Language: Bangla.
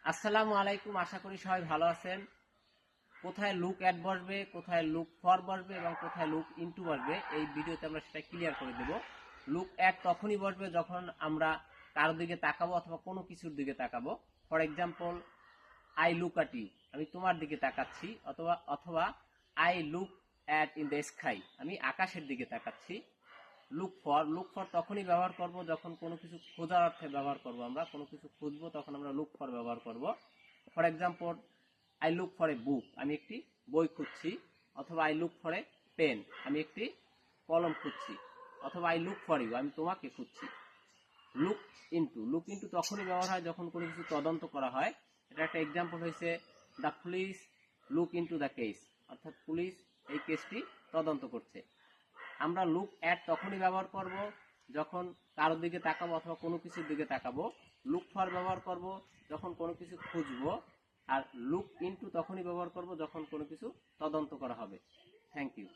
আসসালামু আলাইকুম, আশা করি সবাই ভালো আছেন। কোথায় লুক অ্যাট বসবে, কোথায় লুক ফর বসবে এবং কোথায় লুক ইনটু বসবে, এই ভিডিওতে আমরা সেটা ক্লিয়ার করে দেব। লুক অ্যাট তখনই বসবে যখন আমরা কারোর দিকে তাকাবো অথবা কোনো কিছুর দিকে তাকাবো। For example, I look at you, আমি তোমার দিকে তাকাচ্ছি, অথবা অথবা I look at in the sky, আমি আকাশের দিকে তাকাচ্ছি। লুক ফর তখনই ব্যবহার করব যখন কোনো কিছু খোঁজার অর্থে ব্যবহার করব। আমরা কোনো কিছু খুঁজবো তখন আমরা লুক ফর ব্যবহার করব। For example, I look for a book, আমি একটি বই খুঁজছি। অথবা I look for a pen, আমি একটি কলম খুঁজছি। অথবা আই লুক ফর ইউ, আমি তোমাকে খুঁজছি। লুক ইনটু তখনই ব্যবহার হয় যখন কোনো কিছু তদন্ত করা হয়। এটা একটা এক্সাম্পল হয়েছে, the police look into the case, অর্থাৎ পুলিশ এই কেসটি তদন্ত করছে। আমরা লুক অ্যাট তখনই ব্যবহার করব যখন কারোর দিকে তাকাবো অথবা কোনো কিছুর দিকে তাকাবো। লুক ফর ব্যবহার করব যখন কোনো কিছু খুঁজবো। আর লুক ইনটু তখনই ব্যবহার করব যখন কোনো কিছু তদন্ত করা হবে। Thank you.